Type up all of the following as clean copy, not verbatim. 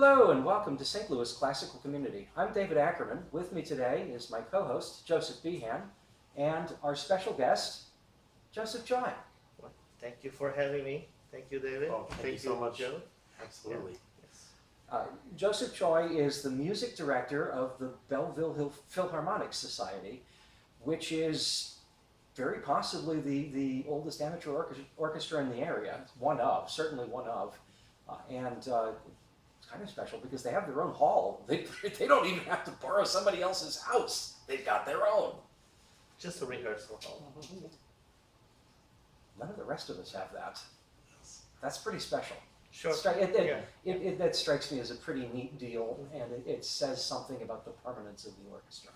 Hello and welcome to St. Louis Classical Community. I'm David Ackerman. With me today is my co-host, Joseph Behan, and our special guest, Joseph Choi. Well, thank you for having me. Thank you, David. Oh, thank you so much. Joe. Absolutely. Yes. Joseph Choi is the music director of the Belleville Philharmonic Society, which is very possibly the oldest amateur orchestra in the area. Certainly one of. It's kind of special because they have their own hall. They don't even have to borrow somebody else's house. They've got their own. Just a rehearsal hall. None of the rest of us have that. That's pretty special. Sure. That strikes me as a pretty neat deal, and it says something about the permanence of the orchestra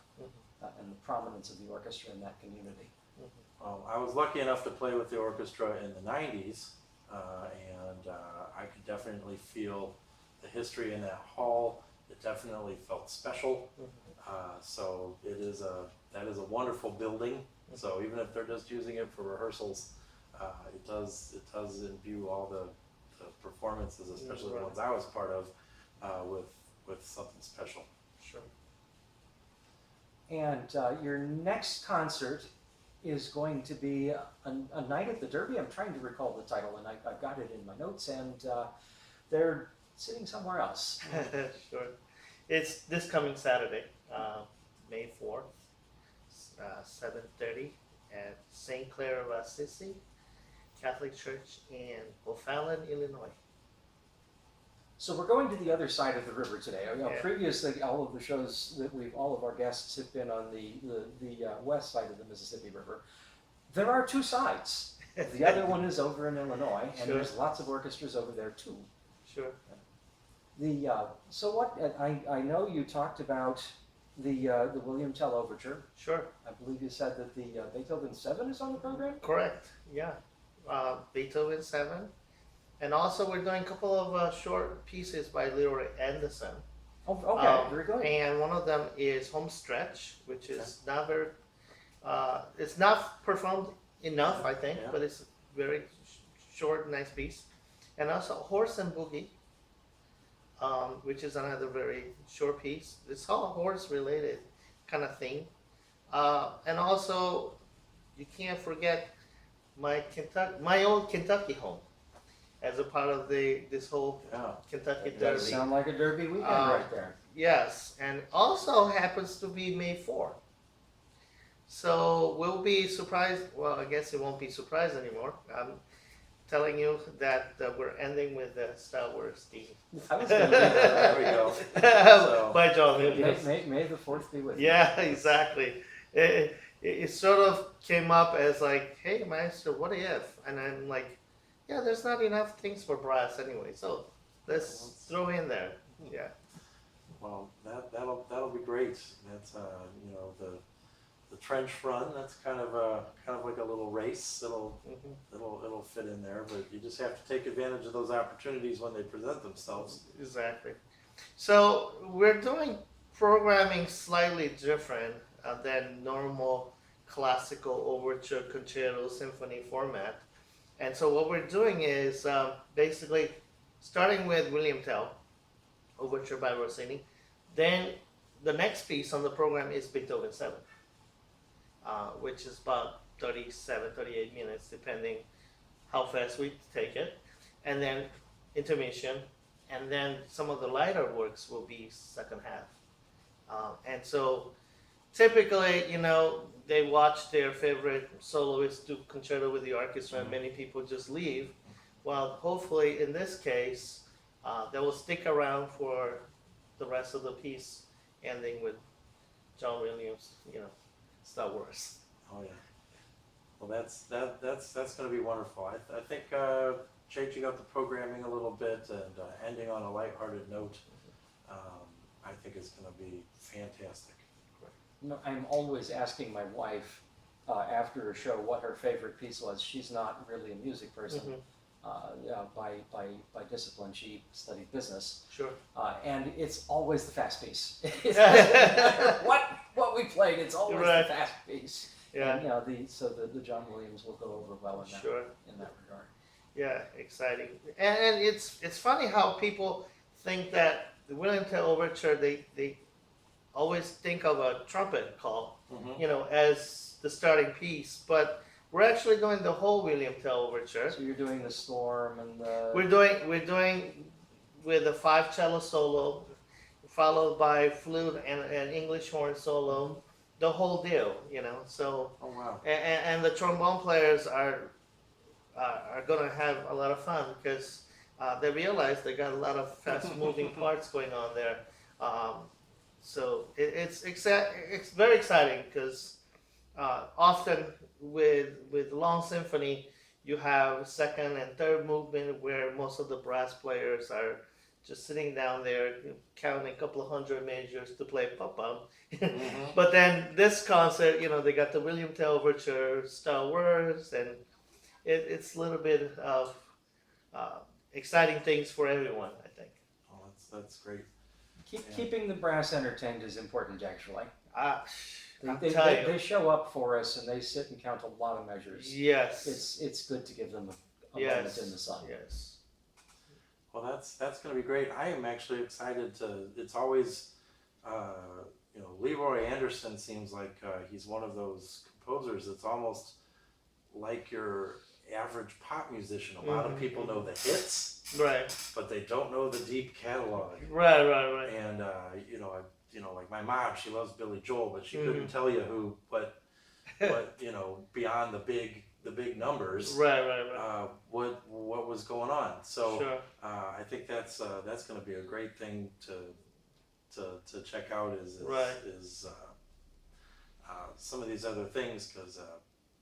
and the prominence of the orchestra in that community. I was lucky enough to play with the orchestra in the 90s, and I could definitely feel the history in that hall. It definitely felt special. So that is a wonderful building. So even if they're just using it for rehearsals, it does imbue all the performances, especially the ones I was part of, with something special. Sure. And your next concert is going to be a night at the Derby. I'm trying to recall the title, and I've got it in my notes, and they're sitting somewhere else. Sure. It's this coming Saturday, May 4th, 7:30 at St. Clair of Assisi Catholic Church in O'Fallon, Illinois. So we're going to the other side of the river today. Yeah. Previously, all of the shows that all of our guests have been on the west side of the Mississippi River. There are two sides. The other one is over in Illinois, and Sure. there's lots of orchestras over there too. Sure. So what I know you talked about the William Tell Overture. Sure. I believe you said that the Beethoven 7 is on the program. Correct. Yeah. Beethoven 7. And also we're doing a couple of short pieces by Leroy Anderson. Oh, okay, very good. And one of them is Home Stretch, which is not very, it's not performed enough, I think, but it's very short, nice piece. And also Horse and Boogie, which is another very short piece. It's all horse related kind of thing. And also, you can't forget my old Kentucky home as a part of this whole Kentucky It does Derby. sound like a Derby weekend right there. Yes, and also happens to be May 4th. So we'll be surprised. Well, I guess it won't be surprised anymore. I'm telling you that we're ending with the Star Wars theme. I was going to do that. There we go. By John Williams. May the 4th be with you. Yeah, exactly. It sort of came up as like, hey, Maestro, what if? And I'm like, yeah, there's not enough things for brass anyway, so let's throw in there. Yeah. Well, that'll be great. That's the trench run. That's kind of like a little race. It'll fit in there, but you just have to take advantage of those opportunities when they present themselves. Exactly. So we're doing programming slightly different than normal classical overture, concerto, symphony format. And so what we're doing is basically starting with William Tell, Overture by Rossini. Then the next piece on the program is Beethoven 7, which is about 37, 38 minutes, depending how fast we take it. And then intermission, and then some of the lighter works will be second half. And so typically, they watch their favorite soloist do concerto with the orchestra, and many people just leave. Well, hopefully in this case, they will stick around for the rest of the piece, ending with John Williams, Star Wars. Oh yeah. Well, that's going to be wonderful. I think changing up the programming a little bit and ending on a lighthearted note, I think is going to be fantastic. No, I'm always asking my wife after a show what her favorite piece was. She's not really a music person. By discipline, she studied business. Sure. And it's always the fast piece. what we played, it's always the fast piece. Yeah. And, so the John Williams will go over well in that regard. Yeah, exciting. And it's funny how people think that the William Tell Overture, they always think of a trumpet call, as the starting piece, but we're actually doing the whole William Tell Overture. So you're doing the storm and the. We're doing with a 5 cello solo, followed by flute and English horn solo, the whole deal, So, Oh wow. and the trombone players are gonna have a lot of fun because they realize they got a lot of fast moving parts going on there. So it's very exciting because often with long symphony you have second and third movement where most of the brass players are just sitting down there counting a couple of hundred measures to play pop-up. But then this concert, they got the William Tell Overture, Star Wars, and it's a little bit of exciting things for everyone, I think. Oh, that's great. Keeping the brass entertained is important, actually. They They show up for us and they sit and count a lot of measures. Yes. It's good to give them a Yes. moment in the sun. Yes. Well, that's going to be great. I am actually excited to. It's always, Leroy Anderson seems like he's one of those composers that's almost like your average pop musician. A lot of people know the hits, Right. but they don't know the deep catalog. Right. And like my mom, she loves Billy Joel, but she couldn't tell you what beyond the big numbers. Right. What was going on? So Sure. I think that's going to be a great thing to check out. Is some of these other things because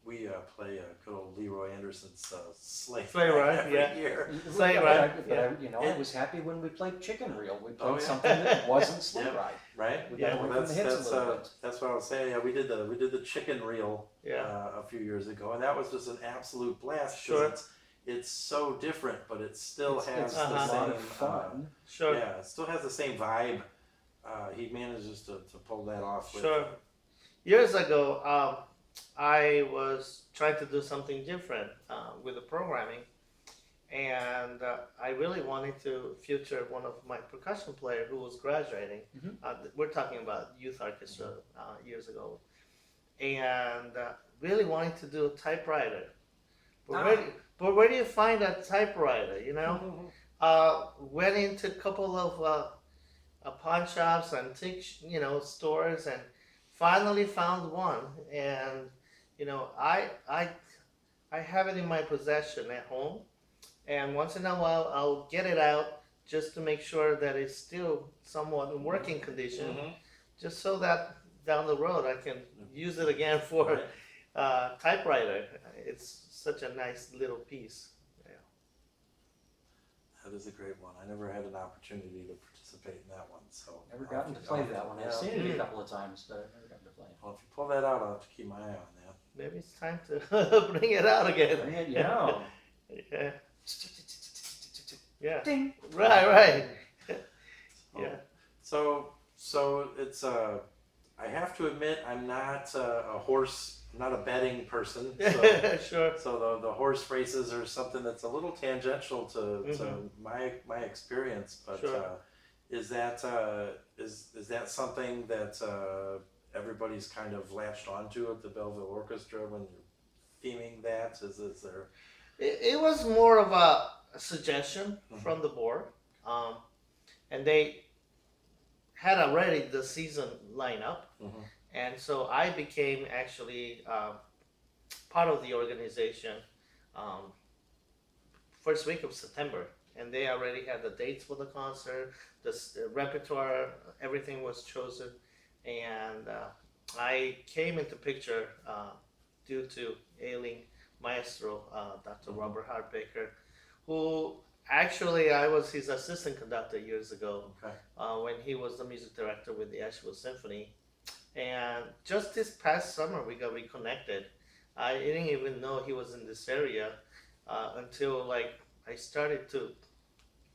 we play good old Leroy Anderson's Sleigh Ride, every yeah. year. Sleigh Ride, But yeah. I was happy when we played Chicken Reel. We played Oh, yeah. something that wasn't Sleigh Yeah. Ride. Right? We got away from the hits a little bit. That's what I was saying. Yeah, we did the chicken reel Yeah. a few years ago, and that was just an absolute blast. 'Cause Sure. It's so different, but it still has It's the a lot same of fun. Sure. Yeah, it still has the same vibe. He manages to pull that off. Sure. Years ago, I was trying to do something different with the programming, and I really wanted to feature one of my percussion players who was graduating. We're talking about youth orchestra years ago, and really wanted to do a typewriter. But where do you find a typewriter? Went into a couple of pawn shops, antique, stores, and finally found one. And I have it in my possession at home, and once in a while I'll get it out just to make sure that it's still somewhat in working condition, just so that down the road I can use it again for typewriter. It's such a nice little piece. That is a great one. I never had an opportunity to participate in that one, so Never gotten to play that one. I've seen it a couple of times, but I've never gotten to play it. Well, if you pull that out, I'll have to keep my eye on that. Maybe it's time to bring it out again. Bring it, Yeah. Yeah. Ding. Right. Yeah. So it's I have to admit I'm not I'm not a betting person. So, Sure. so the horse races are something that's a little tangential to my experience. But Sure. is that something that everybody's kind of latched onto at the Belleville Orchestra when you're theming that? Is there? It was more of a suggestion from the board, and they had already the season lineup, and so I became actually part of the organization first week of September, and they already had the dates for the concert, the repertoire, everything was chosen, and I came into picture due to ailing maestro, Dr. Robert Hartbaker, who actually I was his assistant conductor years ago when he was the music director with the Asheville Symphony. And just this past summer we got reconnected. I didn't even know he was in this area until I started to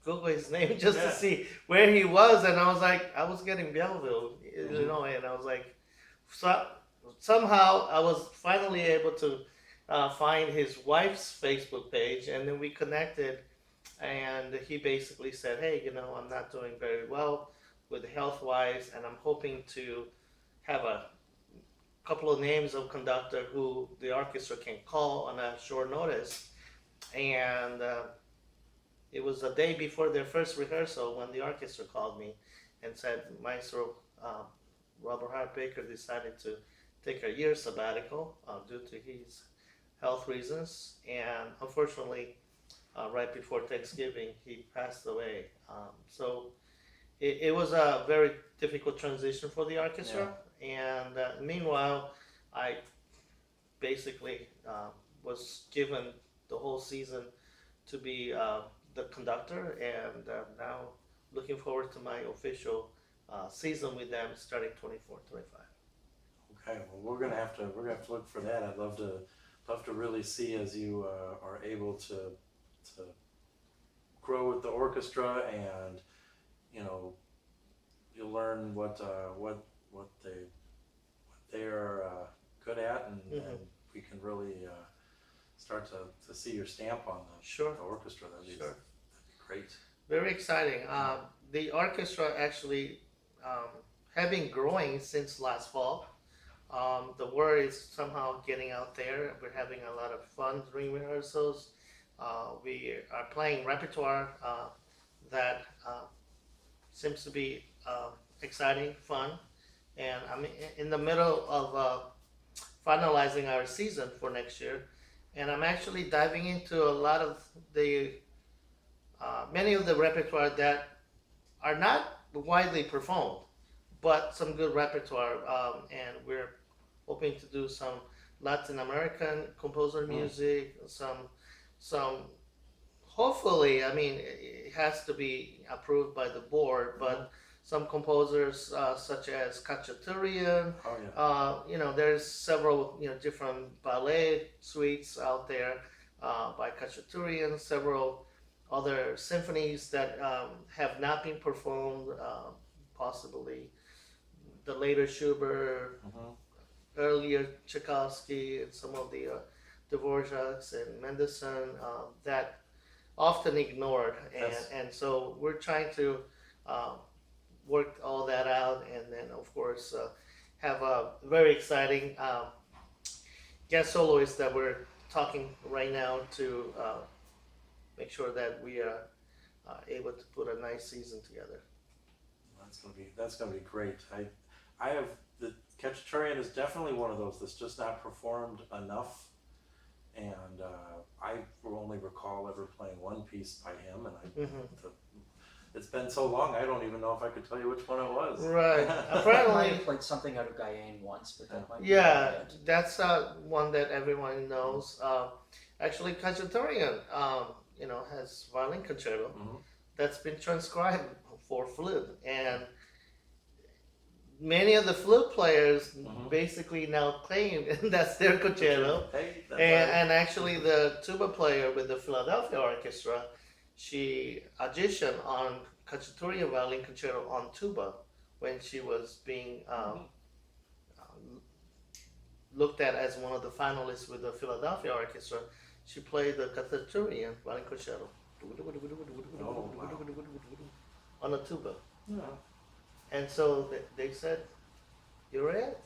Google his name just to see where he was, and I was like, I was getting Belleville, Illinois, and I was like, somehow I was finally able to find his wife's Facebook page, and then we connected and he basically said, "Hey, I'm not doing very well with health wise, and I'm hoping to have a couple of names of conductor who the orchestra can call on a short notice." And it was the day before their first rehearsal when the orchestra called me and said, "Maestro, Robert Hart Baker decided to take a year sabbatical due to his health reasons, and unfortunately, right before Thanksgiving, he passed away." So it was a very difficult transition for the orchestra. And meanwhile, I basically was given the whole season to be the conductor, and now looking forward to my official season with them starting 24-25. Okay, well, we're gonna have to look for that. I'd love to really see as you are able to grow with the orchestra, and you'll learn what they're good at, and we can really start to see your stamp on Sure. the orchestra. That'd be great. Very exciting. The orchestra actually have been growing since last fall. The word is somehow getting out there. We're having a lot of fun during rehearsals. We are playing repertoire that seems to be exciting, fun, and I'm in the middle of finalizing our season for next year, and I'm actually diving into a lot of the many of the repertoire that are not widely performed, but some good repertoire, and we're hoping to do some Latin American composer music, some hopefully, I mean, it has to be approved by the board, but some composers such as Khachaturian. Oh yeah. There's several different ballet suites out there by Khachaturian, several other symphonies that have not been performed, possibly the later Schubert, earlier Tchaikovsky, and some of the Dvorak's and Mendelssohn that often ignored, and so we're trying to work all that out, and then of course have a very exciting guest soloist that we're talking right now to make sure that we are able to put a nice season together. That's gonna be great. I have the Khachaturian is definitely one of those that's just not performed enough, and I will only recall ever playing one piece by him, and it's been so long I don't even know if I could tell you which one it was. Right. I Apparently, played something out of Guyane once, but that might be yeah, about it. that's one that everyone knows. Actually, Khachaturian, has violin concerto that's been transcribed for flute, and many of the flute players basically now claim that's their concerto. Hey, that's And actually, the tuba player with the Philadelphia Orchestra, she auditioned on Khachaturian violin concerto on tuba when she was being looked at as one of the finalists with the Philadelphia Orchestra. She played the Khachaturian violin concerto on a tuba. yeah. And so they said, "You're it."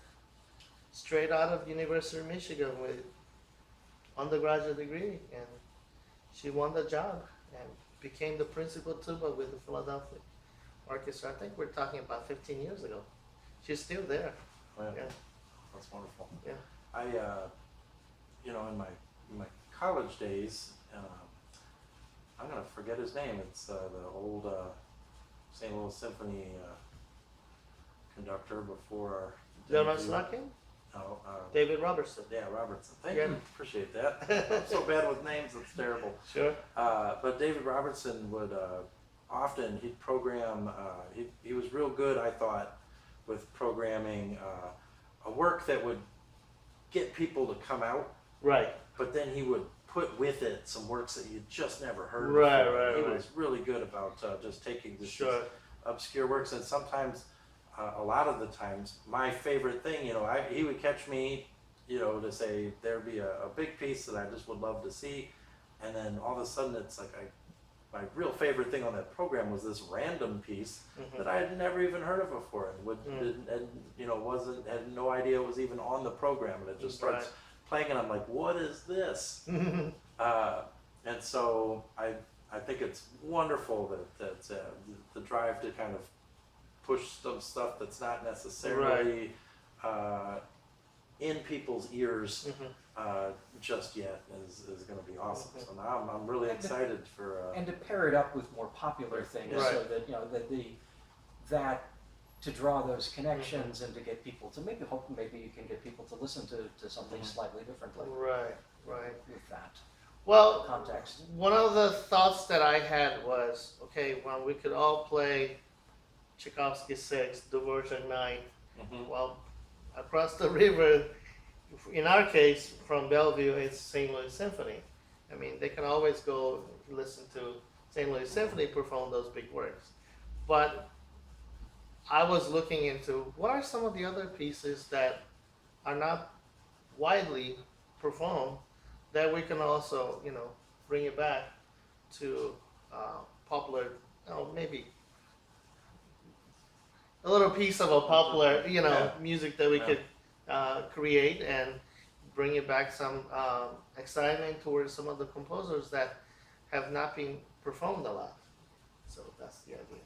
Straight out of University of Michigan with undergraduate degree, and she won the job and became the principal tuba with the Philadelphia Orchestra. I think we're talking about 15 years ago. She's still there. Well, Yeah. That's wonderful. Yeah. I, in my college days, I'm gonna forget his name. It's the old St. Louis Symphony conductor before. Leonard Slakin? No, David Robertson. yeah, Robertson. Thank Yeah. you. Appreciate that. I'm so bad with names, it's terrible. Sure. But David Robertson would he'd program. He was real good, I thought, with programming a work that would get people to come out. Right. But then he would put with it some works that you'd just never heard Right, before. right, He right. was really good about just taking these Sure. obscure works, and sometimes, a lot of the times, my favorite thing, he would catch me, to say there'd be a big piece that I just would love to see, and then all of a sudden it's like my real favorite thing on that program was this random piece that I had never even heard of before, and you know, had no idea it was even on the program, and it just starts playing, and I'm like, what is this? And so I think it's wonderful that the drive to kind of push some stuff that's not necessarily in people's ears just yet is going to be awesome. So now I'm really excited for and to pair it up with more popular things, so that you know that to draw those connections and to get people to maybe you can get people to listen to something slightly differently. Right. With that Well, context. one of the thoughts that I had was, okay, well, we could all play Tchaikovsky 6, Dvorak 9. Well, across the river, in our case, from Bellevue, it's St. Louis Symphony. I mean, they can always go listen to St. Louis Symphony perform those big works. But I was looking into what are some of the other pieces that are not widely performed that we can also, you know, bring it back to popular, maybe a little piece of a popular, you know, music that we could create and bring it back some excitement towards some of the composers that have not been performed a lot. So that's the idea.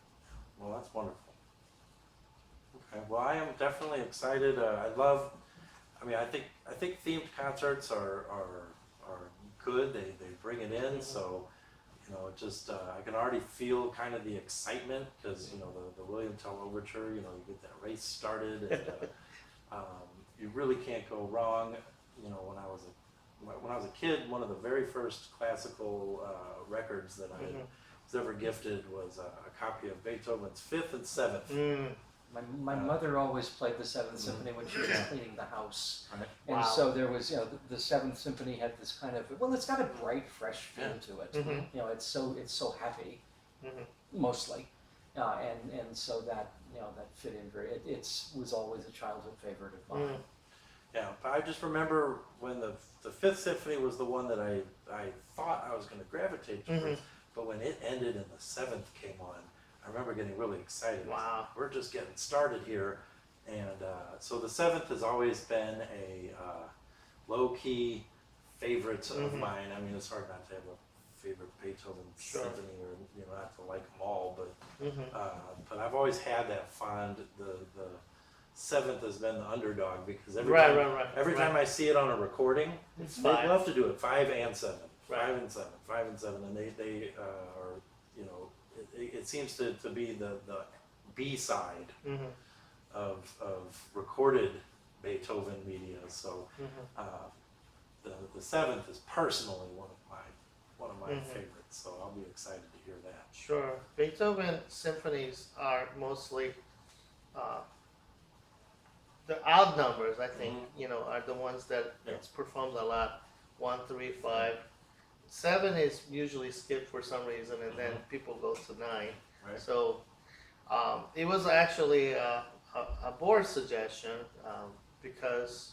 Well, that's wonderful. Okay, well, I am definitely excited. I mean, I think themed concerts are good. They bring it in. So, you know, it just I can already feel kind of the excitement because you know the William Tell Overture. You know, you get that race started, and you really can't go wrong. You know, when I was a kid, one of the very first classical records that I was ever gifted was a copy of Beethoven's Fifth and Seventh. My mother always played the Seventh Symphony when she was cleaning the house, and Wow. so there was, you know, the Seventh Symphony had this kind of, well, it's got a bright, fresh feel to it. You know, it's so happy, mostly, and so that, you know, that fit in very. It was always a childhood favorite of mine. Yeah, but I just remember when the Fifth Symphony was the one that I thought I was going to gravitate towards, but when it ended and the Seventh came on, I remember getting really excited. Wow. We're just getting started here. And so the Seventh has always been a low-key favorite of mine. I mean, it's hard not to have a favorite Beethoven symphony, or you know, not to like them all, but I've always had that fond. The Seventh has been the underdog because every time I see it on a recording, they love to do it 5 and 7, 5 and 7, 5 and 7, and they are, you know. It seems to be the B side of recorded Beethoven media. So the Seventh is personally one of my favorites. So I'll be excited to hear that. Sure. Beethoven symphonies are mostly the odd numbers. I think you know are the ones that it's performed a lot. 1, 3, 5. 7 is usually skipped for some reason, and then people go to 9. Right. So it was actually a board suggestion because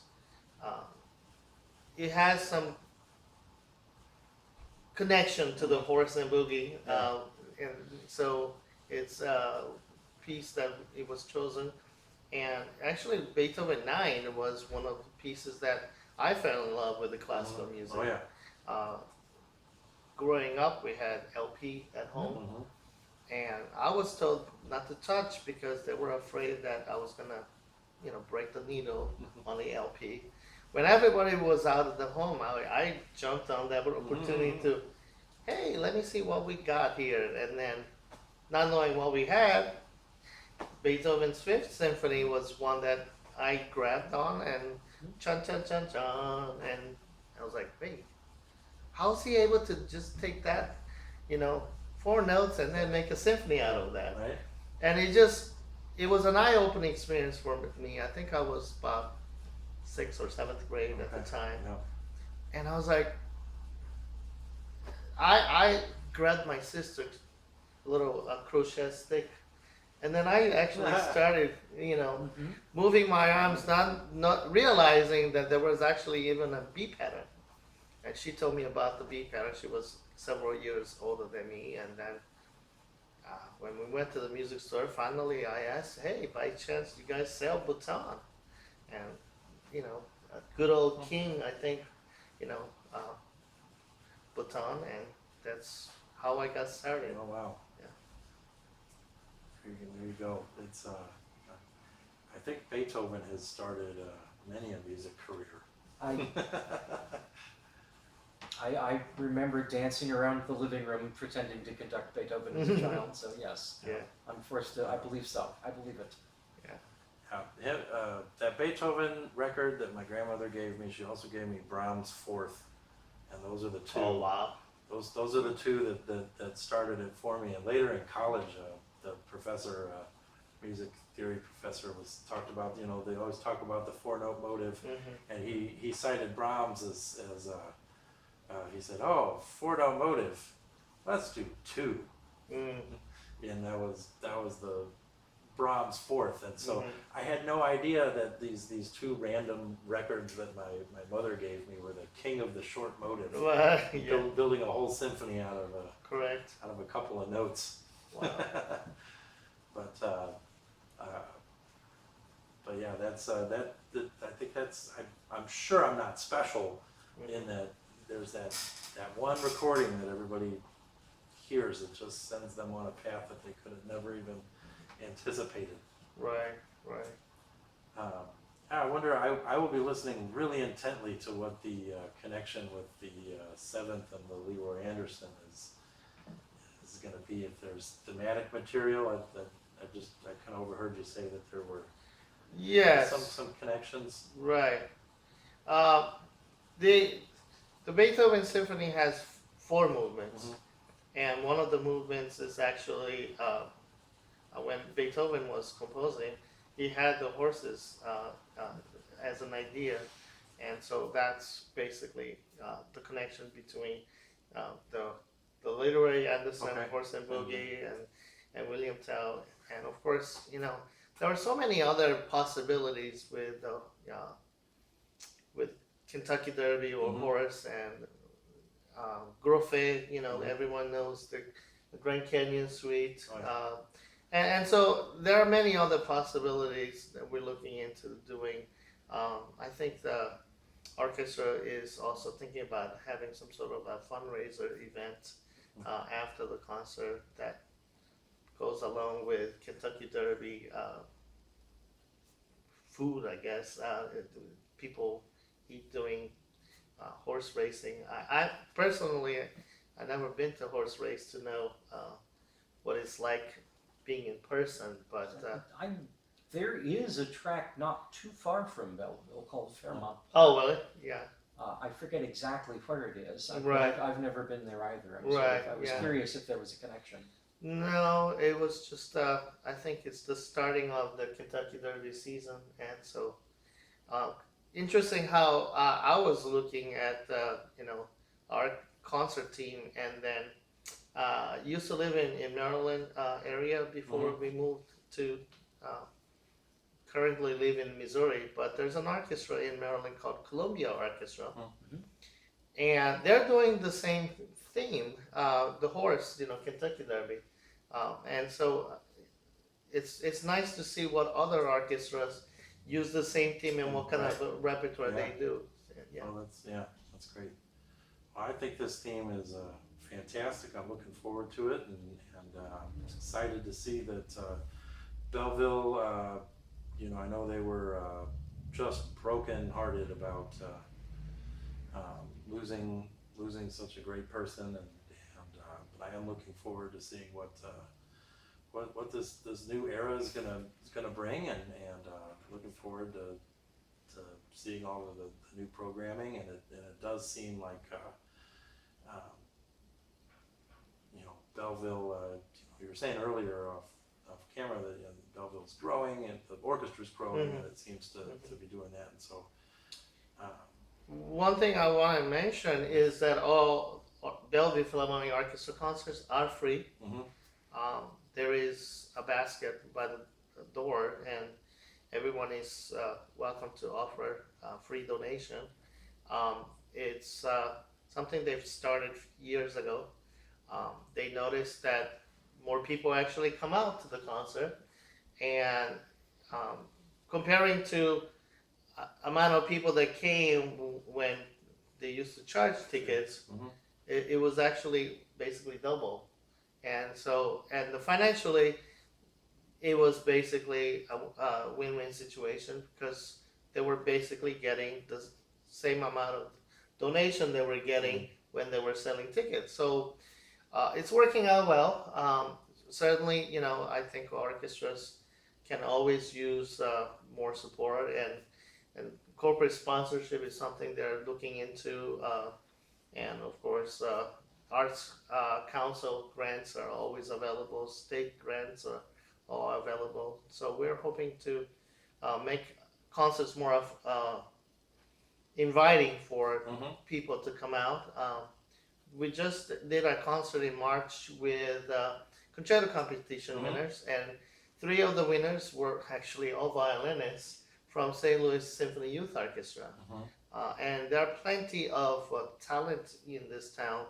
it has some connection to the Horse and Boogie, and so it's a piece that it was chosen. And actually, Beethoven 9 was one of the pieces that I fell in love with the classical music. Oh yeah. Growing up, we had LP at home, and I was told not to touch because they were afraid that I was gonna, you know, break the needle on the LP. When everybody was out of the home, I jumped on that opportunity to, hey, let me see what we got here, and then, not knowing what we had, Beethoven's Fifth Symphony was one that I grabbed on and chun chun chun chun, and I was like, wait. How's he able to just take that, you know, 4 notes and then make a symphony out of that? Right. And it was an eye-opening experience for me. I think I was about 6th or 7th grade at the time. Yeah. And I was like, I grabbed my sister's little crochet stick, and then I actually started, you know, moving my arms, not realizing that there was actually even a B pattern. And she told me about the B pattern. She was several years older than me, and then when we went to the music store, finally I asked, "Hey, by chance you guys sell Bhutan?" And you know, a good old king, I think, you know, uh, Bhutan, and that's how I got started. Oh wow. Yeah. There you go. It's I think Beethoven has started many a music career. I, I remember dancing around the living room pretending to conduct Beethoven as a child, so yes, Yeah. I'm forced to, I believe so, I believe it. That Beethoven record that my grandmother gave me, she also gave me Brahms' Fourth, and those are the two. Oh wow. Those are the two that started it for me. And later in college, the professor, music theory professor, was talked about. You know, they always talk about the four-note motive, and he cited Brahms as he said, "Oh, four-note motive, let's do two," and that was the Brahms' Fourth. And so I had no idea that these two random records that my mother gave me were the king of the short motive. Yeah. Building a whole symphony out of Correct. a couple of notes. Wow. But yeah, that's I think that's I'm sure I'm not special in that there's that one recording that everybody hears that just sends them on a path that they could have never even anticipated. Right. I wonder. I will be listening really intently to what the connection with the Seventh and the Leroy Anderson is going to be. If there's thematic material, I kind of overheard you say that there were Yes. some connections. Right. The Beethoven Symphony has four movements, and one of the movements is actually when Beethoven was composing, he had the horses as an idea, and so that's basically the connection between the literary Anderson, Horse and Boogie, and William Tell, and of course, you know, there are so many other possibilities with Kentucky Derby or Horse and Grofe. You know, everyone knows the Grand Canyon Suite. And so there are many other possibilities that we're looking into doing. I think the orchestra is also thinking about having some sort of a fundraiser event after the concert that goes along with Kentucky Derby food, I guess. People eat doing horse racing. I personally, I've never been to horse race to know what it's like being in person, but there is a track not too far from Belleville called Fairmont. Oh, really? Yeah. I forget exactly where it is. Right. I've never been there either. I was curious if there was a connection. No, it was just I think it's the starting of the Kentucky Derby season, and so interesting how I was looking at our concert team, and then used to live in Maryland area before we moved to currently live in Missouri, but there's an orchestra in Maryland called Columbia Orchestra, and they're doing the same theme, the horse, Kentucky Derby, and so it's nice to see what other orchestras use the same theme and what kind of repertoire they do. Yeah. Well, that's great. Well, I think this theme is fantastic. I'm looking forward to it, and I'm excited to see that Belleville. I know they were just broken-hearted about losing such a great person, but I am looking forward to seeing what this new era is gonna bring, and looking forward to seeing all of the new programming, and it does seem like Belleville. You were saying earlier off camera that Belleville's growing and the orchestra's growing, and it seems to be doing that. And so, one thing I want to mention is that all Belleville Philharmonic Orchestra concerts are free. There is a basket by the door, and everyone is welcome to offer free donation. It's something they've started years ago. They noticed that more people actually come out to the concert, and comparing to amount of people that came when they used to charge tickets, Mhm. it was actually basically double. And so, and financially, it was basically a win-win situation because they were basically getting the same amount of donation they were getting when they were selling tickets. So it's working out well. Certainly, I think orchestras can always use more support, and corporate sponsorship is something they're looking into. And of course, Arts Council grants are always available. State grants are all available. So we're hoping to make concerts more of inviting for Mhm. people to come out. We just did a concert in March with concerto competition Mhm. winners, and 3 of the winners were actually all violinists from St. Louis Symphony Youth Orchestra. Mhm. And there are plenty of talent in this town,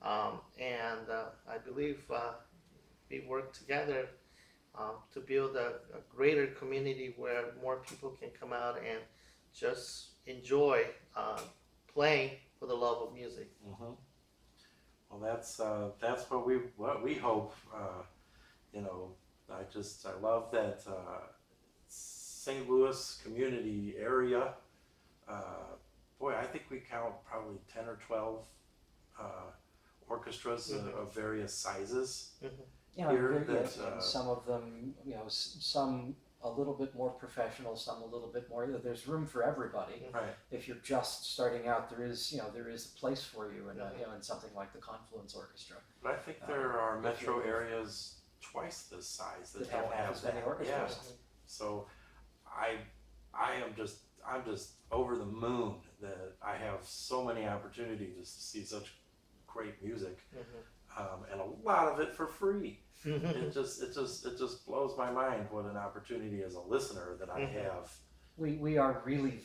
and I believe we work together to build a greater community where more people can come out and just enjoy playing for the love of music. Mhm. Well, that's what we hope. You know, I love that St. Louis community area. Uh, Boy, I think we count probably 10 or 12 orchestras of various sizes Yeah, here. and That and some of them, some a little bit more professional, some a little bit more. There's room for everybody. right. If you're just starting out, there is a place for you, in something like the Confluence Orchestra But I think there are if metro you- areas twice this size that that have don't half have as many that. orchestras. Yeah. So I'm just over the moon that I have so many opportunities to see such great music, and a lot of it for free. It just blows my mind what an opportunity as a listener that I have. We are really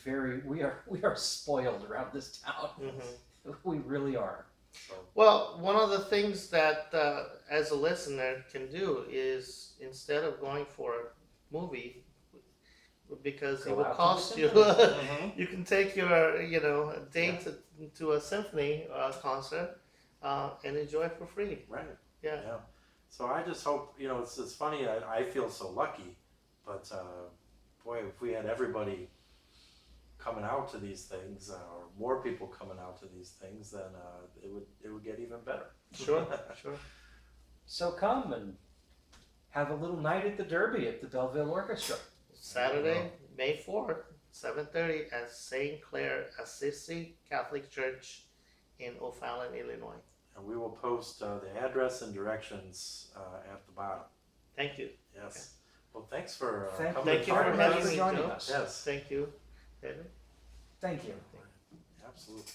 we are spoiled around this town. We really are. So Well, one of the things that as a listener can do is instead of going for a movie, because it Go will out to the cost you, symphony. you can take your date to a symphony concert and enjoy it for free. right, Yeah. yeah. So I just hope it's funny. I feel so lucky, but boy, if we had everybody coming out to these things, or more people coming out to these things, then it would get even better. Sure, sure. So come and have a little night at the Derby at the Belleville Orchestra. Saturday, May 4th, 7:30 at St. Clair Assisi Catholic Church in O'Fallon, Illinois. And we will post the address and directions at the bottom. Thank you. Yes. Okay. Well, thanks for Thank coming. Thank you and for talking very to much having for me, joining Joe. us. Yes, Thank you. David. Thank you. absolutely.